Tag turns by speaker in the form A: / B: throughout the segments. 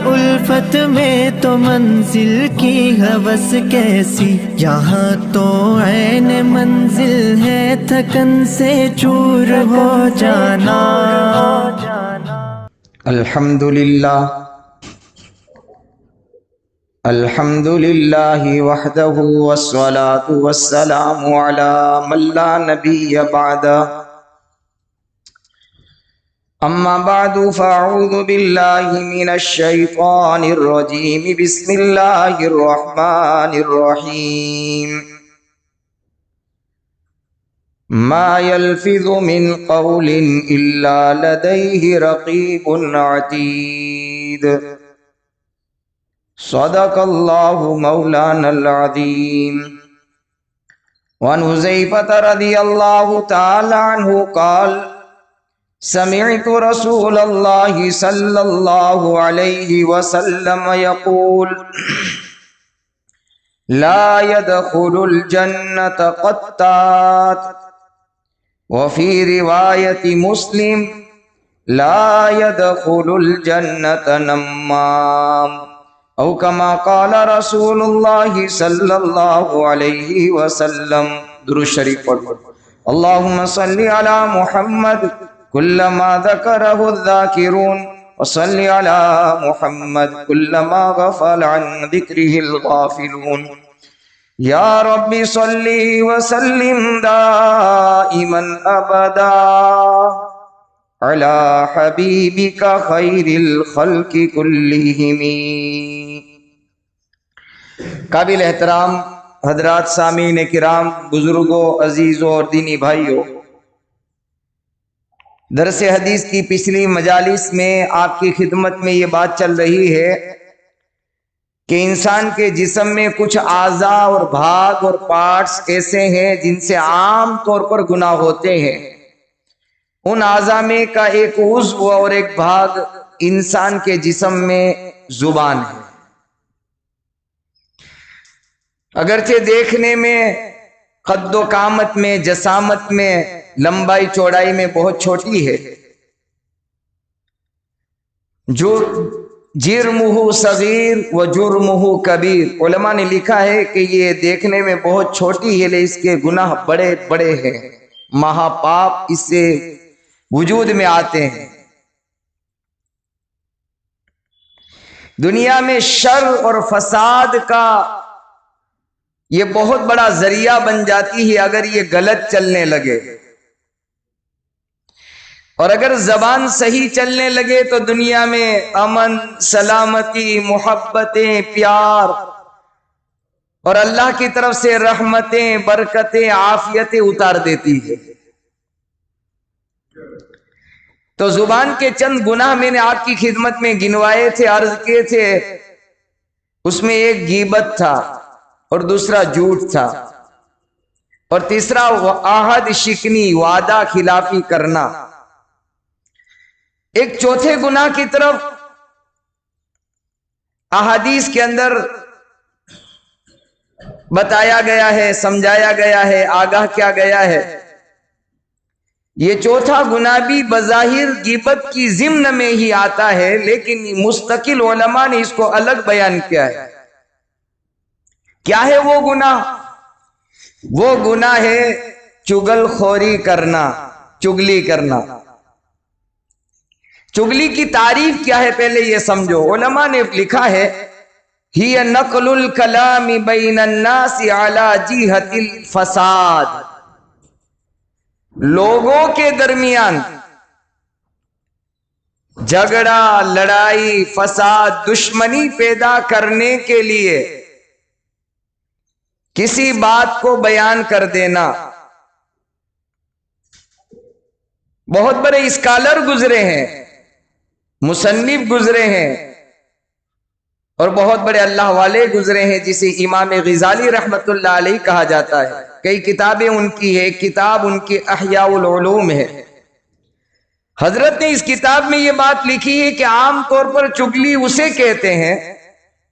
A: الفت میں تو منزل کی ہوس کیسی، یہاں تو عین منزل ہے تھکن سے چور ہو جانا۔
B: الحمدللہ وحدہ والصلاة والسلام علی من لا نبی بعدہ، اما بعد فاعوذ باللہ من الشیطان الرجیم، بسم اللہ الرحمن الرحیم۔ ما يلفظ من قول الا لدیہ رقیب عتید۔ صدق اللہ مولانا العظیم۔ وعن حذیفہ رضی اللہ تعالی عنہ قال سمعت رسول اللہ صلی اللہ علیہ وسلم یقول لا يدخل الجنة قطات، وفي رواية مسلم لا يدخل الجنة نمام، او كما قال رسول اللہ صلی اللہ علیہ وسلم۔ درود شریف پڑھو۔ اللہم صلی علی محمد کلما ذکرہ الذاکرون، وصلی علی محمد کلما غفل عن ذکرہ الغافلون۔ یا رب صلی وسلم دائما ابدا علی حبیبک خیر الخلق کلہم۔ قابل احترام حضرات، سامعین کرام، بزرگوں، عزیزوں اور دینی بھائیوں، درس حدیث کی پچھلی مجالس میں آپ کی خدمت میں یہ بات چل رہی ہے کہ انسان کے جسم میں کچھ اعضاء اور بھاگ اور پارٹس ایسے ہیں جن سے عام طور پر گناہ ہوتے ہیں۔ ان اعضاء میں کا ایک عضو اور ایک بھاگ انسان کے جسم میں زبان ہے۔ اگرچہ دیکھنے میں قد و قامت میں، جسامت میں، لمبائی چوڑائی میں بہت چھوٹی ہے، جو جرمہ صغیر و جرمہ کبیر، علماء نے لکھا ہے کہ یہ دیکھنے میں بہت چھوٹی ہے لیکن اس کے گناہ بڑے بڑے ہیں، مہا پاپ اس سے وجود میں آتے ہیں۔ دنیا میں شر اور فساد کا یہ بہت بڑا ذریعہ بن جاتی ہے اگر یہ غلط چلنے لگے، اور اگر زبان صحیح چلنے لگے تو دنیا میں امن، سلامتی، محبتیں، پیار اور اللہ کی طرف سے رحمتیں، برکتیں، عافیتیں اتار دیتی ہے۔ تو زبان کے چند گناہ میں نے آپ کی خدمت میں گنوائے تھے، عرض کیے تھے۔ اس میں ایک غیبت تھا، اور دوسرا جھوٹ تھا، اور تیسرا عہد شکنی، وعدہ خلافی کرنا۔ ایک چوتھے گناہ کی طرف احادیث کے اندر بتایا گیا ہے، سمجھایا گیا ہے، آگاہ کیا گیا ہے۔ یہ چوتھا گناہ بھی بظاہر غیبت کی ضمن میں ہی آتا ہے، لیکن مستقل علماء نے اس کو الگ بیان کیا ہے۔ کیا ہے وہ گناہ؟ وہ گناہ ہے چگل خوری کرنا، چگلی کرنا۔ چگلی کی تعریف کیا ہے پہلے یہ سمجھو۔ علماء نے لکھا ہے ہی نقل الکلام بین الناس علی جہت الفساد، لوگوں کے درمیان جھگڑا، لڑائی، فساد، دشمنی پیدا کرنے کے لیے کسی بات کو بیان کر دینا۔ بہت بڑے اسکالر گزرے ہیں، مصنف گزرے ہیں، اور بہت بڑے اللہ والے گزرے ہیں جسے امام غزالی رحمت اللہ علیہ کہا جاتا ہے۔ کئی کتابیں ان کی ہے، ایک کتاب ان کی احیاء العلوم ہے۔ حضرت نے اس کتاب میں یہ بات لکھی ہے کہ عام طور پر چگلی اسے کہتے ہیں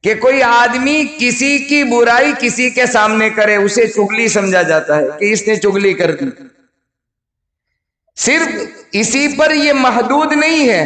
B: کہ کوئی آدمی کسی کی برائی کسی کے سامنے کرے، اسے چگلی سمجھا جاتا ہے کہ اس نے چگلی کر دی۔ صرف اسی پر یہ محدود نہیں ہے،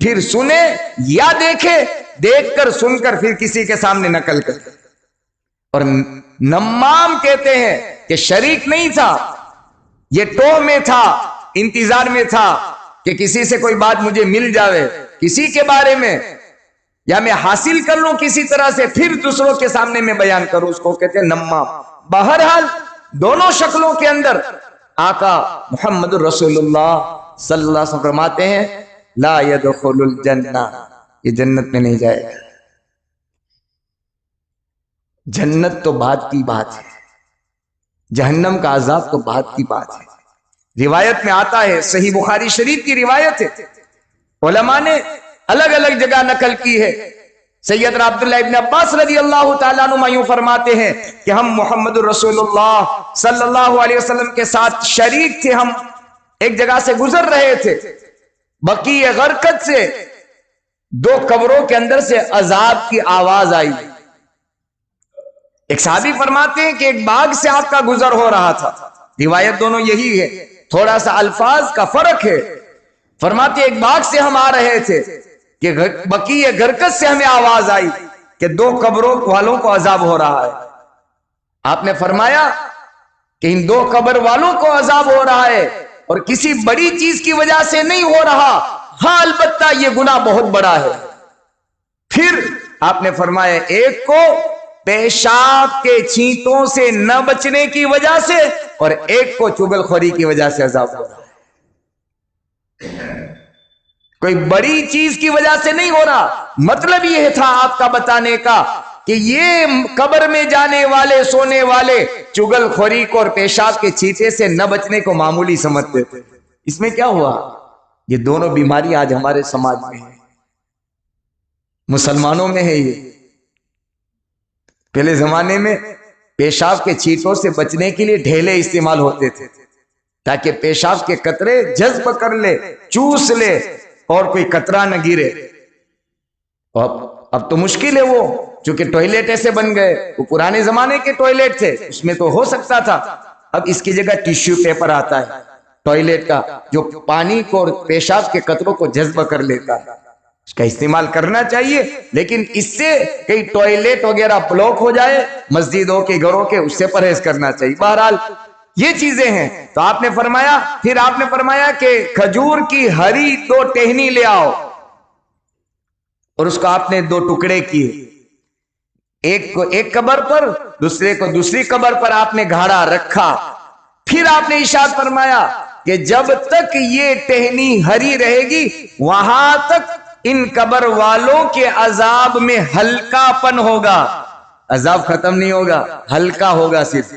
B: پھر سنے یا دیکھے، دیکھ کر سن کر پھر کسی کے سامنے نقل کر۔ اور نمام کہتے ہیں کہ شریک نہیں تھا، یہ ٹوہ میں تھا، انتظار میں تھا کہ کسی سے کوئی بات مجھے مل جاوے کسی کے بارے میں، یا میں حاصل کر لوں کسی طرح سے پھر دوسروں کے سامنے میں بیان کروں، اس کو کہتے ہیں نمام۔ بہرحال دونوں شکلوں کے اندر آقا محمد رسول اللہ صلی اللہ علیہ وسلم فرماتے ہیں لا يدخل الجنہ، یہ جنت میں نہیں جائے گا۔ جنت تو بات کی بات ہے، جہنم کا عذاب تو بات کی بات ہے۔ روایت میں آتا ہے، صحیح بخاری شریف کی روایت ہے، علماء نے الگ الگ جگہ نقل کی ہے۔ سیدنا عبداللہ ابن عباس رضی اللہ تعالیٰ عنہ یوں فرماتے ہیں کہ ہم محمد رسول اللہ صلی اللہ علیہ وسلم کے ساتھ شریک تھے، ہم ایک جگہ سے گزر رہے تھے، بقیع غرقد سے دو قبروں کے اندر سے عذاب کی آواز آئی۔ ایک صحابی فرماتے ہیں کہ ایک باغ سے آپ کا گزر ہو رہا تھا، روایت دونوں یہی ہے، تھوڑا سا الفاظ کا فرق ہے۔ فرماتے ایک باغ سے ہم آ رہے تھے کہ بقیع غرقد سے ہمیں آواز آئی کہ دو قبروں والوں کو عذاب ہو رہا ہے۔ آپ نے فرمایا کہ ان دو قبر والوں کو عذاب ہو رہا ہے اور کسی بڑی چیز کی وجہ سے نہیں ہو رہا، ہاں البتہ یہ گناہ بہت بڑا ہے۔ پھر آپ نے فرمایا ایک کو پیشاب کے چھینٹوں سے نہ بچنے کی وجہ سے اور ایک کو چغل خوری کی وجہ سے عذاب ہو رہا ہے۔ کوئی بڑی چیز کی وجہ سے نہیں ہو رہا، مطلب یہ تھا آپ کا بتانے کا کہ یہ قبر میں جانے والے سونے والے چغل خوری کو اور پیشاب کے چھینٹے سے نہ بچنے کو معمولی سمجھتے تھے۔ اس میں کیا ہوا؟ یہ دونوں بیماری آج ہمارے سماج میں ہیں، مسلمانوں میں ہے۔ یہ پہلے زمانے میں پیشاب کے چھینٹوں سے بچنے کے لیے ڈھیلے استعمال ہوتے تھے تاکہ پیشاب کے قطرے جذب کر لے، چوس لے اور کوئی قطرہ نہ گرے۔ اب تو مشکل ہے، وہ چونکہ ٹوائلٹ ایسے بن گئے، وہ پرانے زمانے کے ٹوائلٹ تھے، اس میں تو ہو سکتا تھا۔ اب اس کی جگہ ٹیشو پیپر آتا ہے ٹوائلٹ کا، جو پانی کو اور پیشاب کے قطروں کو جذب کر لیتا ہے، اس کا استعمال کرنا چاہیے، لیکن اس سے کئی ٹوائلٹ وغیرہ بلاک ہو جائے مسجدوں کے گھروں کے، اس سے پرہیز کرنا چاہیے۔ بہرحال یہ چیزیں ہیں۔ تو آپ نے فرمایا، پھر آپ نے فرمایا کہ کھجور کی ہری دو ٹہنی لے آؤ، اور اس کو آپ نے دو ٹکڑے کیے، ایک کو ایک قبر پر، دوسرے کو دوسری قبر پر آپ نے گھاڑا رکھا۔ پھر آپ نے ارشاد فرمایا کہ جب تک یہ ٹہنی ہری رہے گی وہاں تک ان قبر والوں کے عذاب میں ہلکا پن ہوگا، عذاب ختم نہیں ہوگا، ہلکا ہوگا صرف۔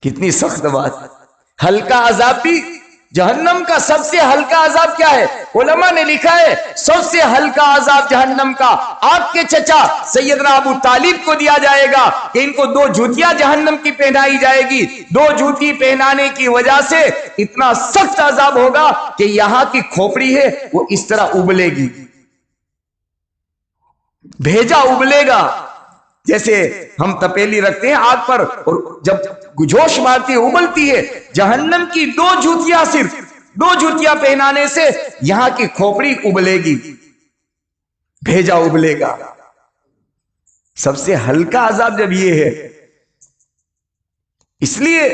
B: کتنی سخت بات! ہلکا عذاب بھی، جہنم کا سب سے ہلکا عذاب کیا ہے؟ علماء نے لکھا ہے سب سے ہلکا عذاب جہنم کا آپ کے چچا سیدنا ابو طالب کو دیا جائے گا کہ ان کو دو جوتیاں جہنم کی پہنائی جائے گی، دو جوتی پہنانے کی وجہ سے اتنا سخت عذاب ہوگا کہ یہاں کی کھوپڑی ہے وہ اس طرح ابلے گی، بھیجا ابلے گا، جیسے ہم تپیلی رکھتے ہیں آگ پر اور جب گجوش مارتی ہے ابلتی ہے، جہنم کی دو جوتیاں، صرف دو جوتیاں پہنانے سے یہاں کی کھوپڑی ابلے گی، بھیجا ابلے گا۔ سب سے ہلکا عذاب جب یہ ہے، اس لیے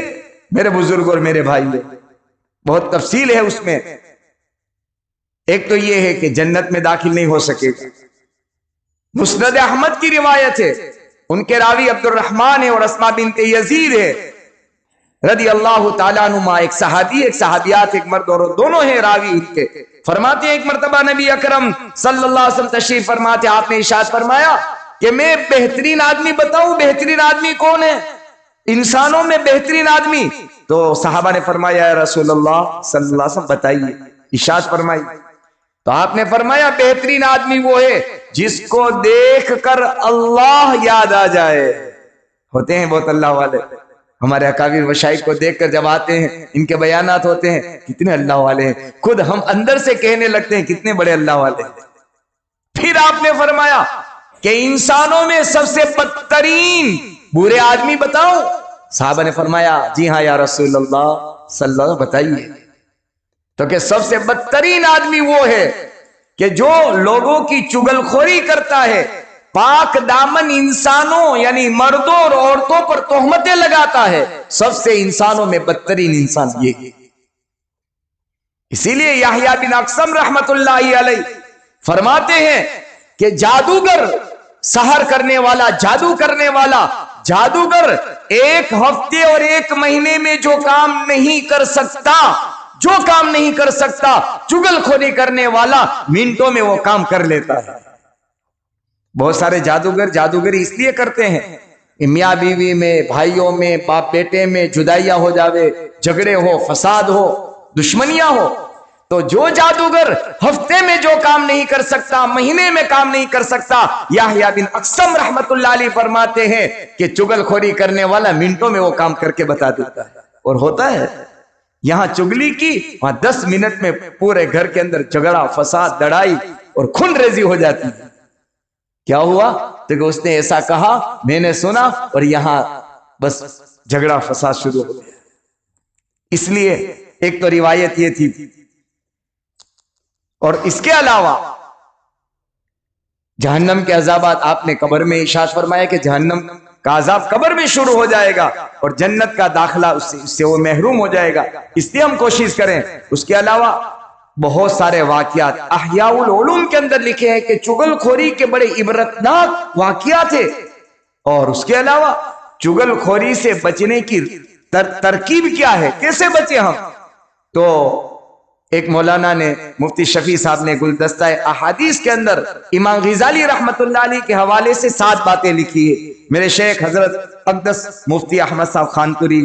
B: میرے بزرگ اور میرے بھائی بہت تفصیل ہے اس میں۔ ایک تو یہ ہے کہ جنت میں داخل نہیں ہو سکے گا۔ مسند احمد کی روایت ہے، ان کے راوی عبد الرحمن ہے اور اسماء بنت یزید ہے رضی اللہ تعالیٰ عنہما، ایک صحابی ایک صحابیات، ایک مرد اور دونوں ہیں راوی ان کے۔ فرماتے ہیں ایک مرتبہ نبی اکرم صلی اللہ علیہ وسلم تشریف فرماتے، آپ نے ارشاد فرمایا کہ میں بہترین آدمی بتاؤں؟ بہترین آدمی کون ہے انسانوں میں؟ بہترین آدمی؟ تو صحابہ نے فرمایا یا رسول اللہ صلی اللہ علیہ وسلم بتائیے، ارشاد فرمائی۔ تو آپ نے فرمایا بہترین آدمی وہ ہے جس کو دیکھ کر اللہ یاد آ جائے۔ ہوتے ہیں بہت اللہ والے، ہمارے اکابر مشائخ کو دیکھ کر جب آتے ہیں، ان کے بیانات ہوتے ہیں کتنے اللہ والے ہیں، خود ہم اندر سے کہنے لگتے ہیں کتنے بڑے اللہ والے ہیں۔ پھر آپ نے فرمایا کہ انسانوں میں سب سے بدترین برے آدمی بتاؤں؟ صحابہ نے فرمایا جی ہاں یا رسول اللہ صلی اللہ علیہ وسلم بتائیے۔ تو کہ سب سے بدترین آدمی وہ ہے کہ جو لوگوں کی چگلخوری کرتا ہے، پاک دامن انسانوں یعنی مردوں اور عورتوں پر تہمتیں لگاتا ہے۔ سب سے انسانوں میں بدترین انسان یہ ہے۔ اسی لیے یحییٰ بن اقسم رحمت اللہ علیہ فرماتے ہیں کہ جادوگر، سحر کرنے والا، جادو کرنے والا جادوگر ایک ہفتے اور ایک مہینے میں جو کام نہیں کر سکتا، چگل خوری کرنے والا منٹوں میں وہ کام کر لیتا ہے۔ بہت سارے جادوگری اس لیے کرتے ہیں کہ میاں بیوی میں، بھائیوں میں، باپ بیٹے میں جدائیاں ہو جاوے، جھگڑے ہو، فساد ہو، دشمنیاں ہو۔ تو جو جادوگر ہفتے میں جو کام نہیں کر سکتا، مہینے میں کام نہیں کر سکتا، یحییٰ بن اقسم رحمت اللہ علیہ فرماتے ہیں کہ چگل خوری کرنے والا منٹوں میں وہ کام کر کے بتا دیتا ہے۔ اور ہوتا ہے، یہاں چگلی کی، وہاں 10 منٹ میں پورے گھر کے اندر جھگڑا، فساد، لڑائی اور خون ریزی ہو جاتی ہے۔ کیا ہوا؟ تو کہ اس نے ایسا کہا، میں نے سنا، اور یہاں بس جھگڑا فساد شروع ہو گیا۔ اس لیے ایک تو روایت یہ تھی، اور اس کے علاوہ جہنم کے عذابات آپ نے قبر میں ارشاد فرمایا کہ جہنم کا عذاب قبر میں شروع ہو جائے گا، اور جنت کا داخلہ اس سے وہ محروم ہو جائے گا۔ اس لیے ہم کوشش کریں۔ اس کے علاوہ بہت سارے واقعات احیاء العلوم کے اندر لکھے ہیں کہ چگل خوری کے بڑے عبرتناک واقعات ہیں۔ اور اس کے علاوہ چگل خوری سے بچنے کی ترکیب کیا ہے، کیسے بچے ہم؟ تو ایک مولانا نے، مفتی شفیع صاحب نے گلدستہ احادیث کے اندر امام غزالی رحمت اللہ علیہ کے حوالے سے 7 باتیں لکھی ہے۔ میرے شیخ حضرت اقدس مفتی احمد صاحب خانپوری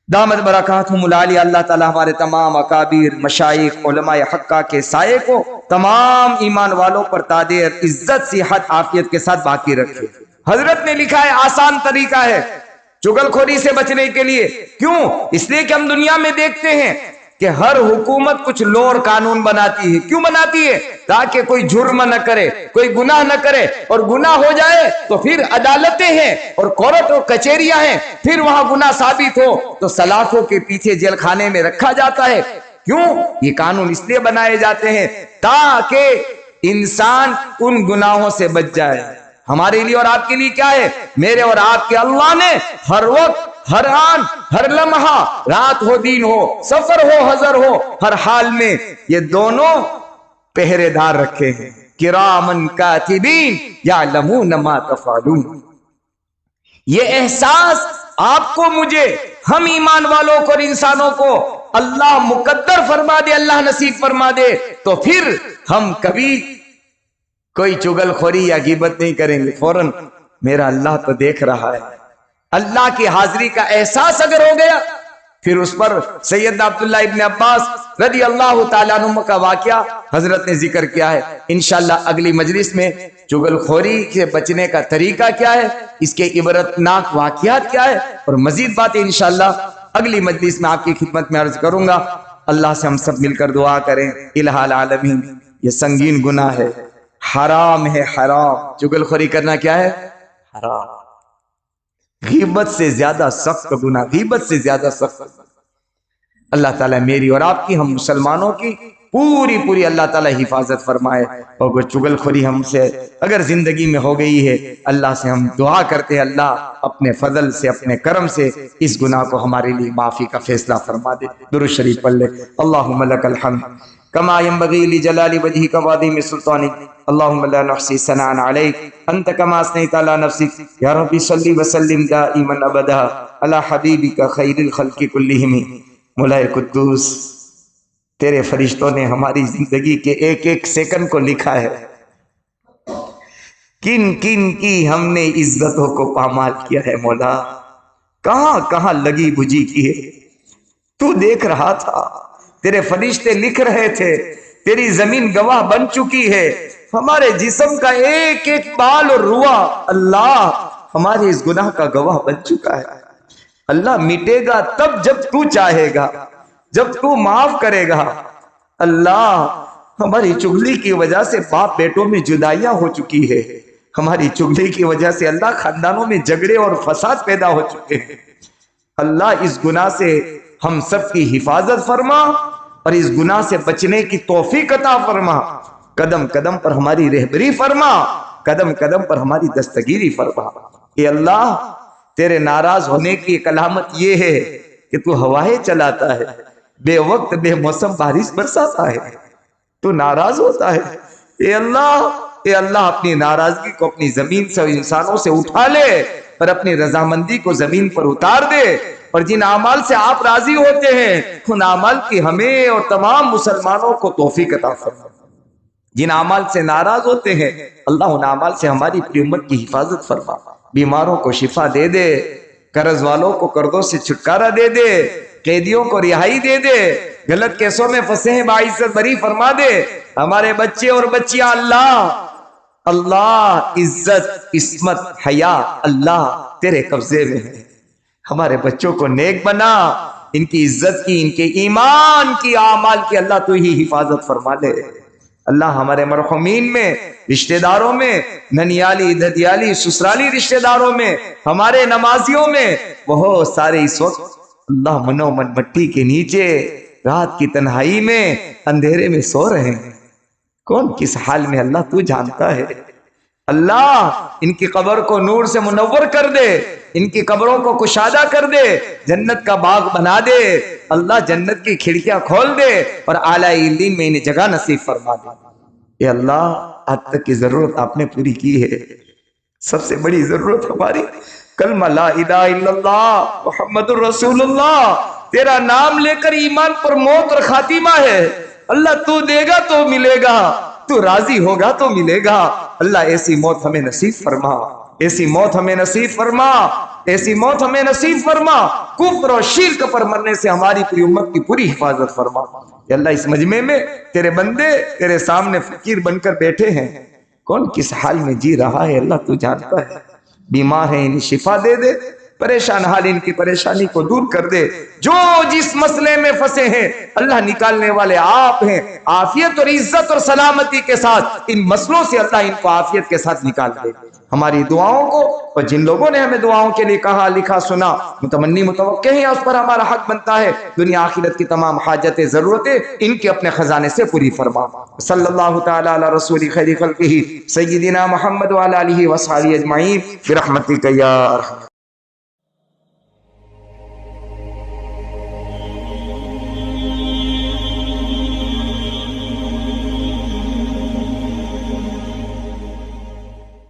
B: دامت برکاتہم العالیہ، اللہ تعالیٰ ہمارے تمام اکابر، مشائخ، علماء حقہ کے سائے کو تمام ایمان والوں پر تادیر عزت، صحت، عافیت کے ساتھ باقی رکھے۔ حضرت نے لکھا ہے آسان طریقہ ہے چگل خوری سے بچنے کے لیے۔ کیوں؟ اس لیے کہ ہم دنیا میں دیکھتے ہیں کہ ہر حکومت کچھ لو اور قانون بناتی ہے۔ کیوں بناتی ہے؟ تاکہ کوئی جرم نہ کرے، کوئی گناہ نہ کرے، اور گناہ ہو جائے تو پھر عدالتیں ہیں اور کورٹ اور کچہریاں ہیں، پھر وہاں گناہ ثابت ہو تو سلاخوں کے پیچھے جیل خانے میں رکھا جاتا ہے۔ کیوں؟ یہ قانون اس لیے بنائے جاتے ہیں تاکہ انسان ان گناہوں سے بچ جائے۔ ہمارے لیے اور آپ کے لیے کیا ہے؟ میرے اور آپ کے اللہ نے ہر وقت، ہر آن، ہر لمحہ، رات ہو دن ہو، سفر ہو حضر ہو، ہر حال میں یہ دونوں پہرے دار رکھے ہیں۔ کرامن کاتبین یعلمون ما تفعلون۔ یہ احساس آپ کو، مجھے، ہم ایمان والوں کو اور انسانوں کو اللہ مقدر فرما دے، اللہ نصیب فرما دے، تو پھر ہم کبھی کوئی چگل خوری یا غیبت نہیں کریں گے۔ فوراً میرا اللہ تو دیکھ رہا ہے۔ اللہ کی حاضری کا احساس اگر ہو گیا، پھر اس پر سیدنا عبداللہ ابن عباس رضی اللہ تعالیٰ عنہ کا واقعہ حضرت نے ذکر کیا ہے۔ انشاءاللہ اگلی مجلس میں چگل خوری سے بچنے کا طریقہ کیا ہے، اس کے عبرتناک واقعات کیا ہے، اور مزید باتیں انشاءاللہ اگلی مجلس میں آپ کی خدمت میں عرض کروں گا۔ اللہ سے ہم سب مل کر دعا کریں، الہ العالمین یہ سنگین گناہ ہے، حرام ہے، حرام۔ چگل خوری کرنا کیا ہے؟ حرام۔ غیبت سے زیادہ سخت گناہ، غیبت سے زیادہ سخت۔ اللہ تعالیٰ میری اور آپ کی، ہم مسلمانوں کی پوری اللہ تعالیٰ حفاظت فرمائے۔ اور کوئی چگل خوری ہم سے اگر زندگی میں ہو گئی ہے، اللہ سے ہم دعا کرتے ہیں اللہ اپنے فضل سے، اپنے کرم سے اس گناہ کو ہمارے لیے معافی کا فیصلہ فرما دے۔ درود شریف پڑھ لے۔ اللہم لک الحمد کما ينبغي لجلال وجهك وعظيم سلطانك اللهم لا نحصي ثناء عليك انت كما اثنيت على نفسك يا رب صل وسلم دائما ابدا على حبيبك خير الخلق كلهم۔ مولا قدوس، تیرے فرشتوں نے ہماری زندگی کے ایک ایک سیکنڈ کو لکھا ہے، کن کن کی ہم نے عزتوں کو پامال کیا ہے مولا، کہاں کہاں لگی بجھی کی ہے، تو دیکھ رہا تھا، تیرے فرشتے لکھ رہے تھے، تیری زمین گواہ بن چکی ہے، ہمارے جسم کا ایک ایک بال اور روا اللہ ہمارے اس گناہ کا گواہ بن چکا ہے۔ اللہ مٹے گا تب جب تو چاہے گا، جب تو معاف کرے گا۔ اللہ ہماری چغلی کی وجہ سے باپ بیٹوں میں جدائیاں ہو چکی ہے، ہماری چغلی کی وجہ سے اللہ خاندانوں میں جھگڑے اور فساد پیدا ہو چکے ہیں۔ اللہ اس گناہ سے ہم سب کی حفاظت فرما، اور اس گناہ سے بچنے کی توفیق عطا فرما، قدم قدم پر ہماری رہبری فرما، قدم قدم پر ہماری دستگیری فرما۔ اے اللہ، تیرے ناراض ہونے کی ایک علامت یہ ہے کہ تو ہوائیں چلاتا ہے، بے وقت بے موسم بارش برساتا ہے، تو ناراض ہوتا ہے۔ اے اللہ اپنی ناراضگی کو اپنی زمین سے اور انسانوں سے اٹھا لے اور اپنی رضامندی کو زمین پر اتار دے، اور جن اعمال سے آپ راضی ہوتے ہیں ان اعمال کی ہمیں اور تمام مسلمانوں کو توفیق عطا فرما۔ جن اعمال سے ناراض ہوتے ہیں اللہ ان اعمال سے ہماری پوری امت کی حفاظت فرما، بیماروں کو شفا دے دے، قرض والوں کو قرضوں سے چھٹکارا دے دے، قیدیوں کو رہائی دے دے، غلط کیسوں میں پھنسے ہیں باعزت بری فرما دے۔ ہمارے بچے اور بچیاں اللہ عزت عصمت حیا اللہ تیرے قبضے میں ہے، ہمارے بچوں کو نیک بنا، ان کی عزت کی، ان کے ایمان کی، اعمال کی اللہ تو ہی حفاظت فرما لے۔ اللہ ہمارے مرحومین میں، رشتہ داروں میں، ننیالی ددیالی سسرالی رشتہ داروں میں، ہمارے نمازیوں میں بہت سارے اس وقت اللہ منو من مٹی کے نیچے رات کی تنہائی میں اندھیرے میں سو رہے ہیں، کون کس حال میں اللہ تو جانتا ہے۔ اللہ ان کی قبر کو نور سے منور کر دے، ان کی قبروں کو کشادہ کر دے، جنت کا باغ بنا دے، اللہ جنت کی کھڑکیاں کھول دے اور اعلیٰ علیین میں انہیں جگہ نصیب فرما دے۔ اے اللہ، آج تک کی ضرورت آپ نے پوری کی ہے، سب سے بڑی ضرورت ہماری کلمہ لا الہ الا اللہ محمد الرسول اللہ، تیرا نام لے کر ایمان پر موت اور خاتمہ ہے۔ اللہ تو دے گا تو ملے گا، تو راضی ہوگا تو ملے گا۔ اللہ ایسی موت ہمیں نصیب فرما، ایسی موت ہمیں نصیب فرما، ایسی موت ہمیں نصیب فرما، کفر اور شرک پر مرنے سے ہماری پوری امت کی پوری حفاظت فرما۔ یا اللہ، اس مجمع میں تیرے بندے تیرے سامنے فقیر بن کر بیٹھے ہیں، کون کس حال میں جی رہا ہے اللہ تو جانتا ہے۔ بیمار ہیں انہیں شفا دے دے، پریشان حال ان کی پریشانی کو دور کر دے، جو جس مسئلے میں پھنسے ہیں اللہ نکالنے والے آپ ہیں، عافیت اور عزت اور سلامتی کے ساتھ ان مسئلوں سے اللہ ان کو عافیت کے ساتھ نکال دے۔ ہماری دعاؤں کو اور جن لوگوں نے ہمیں دعاؤں کے لیے کہا لکھا سنا متمنی متوقع ہیں، اس پر ہمارا حق بنتا ہے، دنیا آخرت کی تمام حاجتیں ضرورتیں ان کے اپنے خزانے سے پوری فرما۔ صلی اللہ تعالی علی رسول خیر خلقہ سیدنا محمد وعلی آلہ وصحبہ اجمعین برحمتک یا ارحم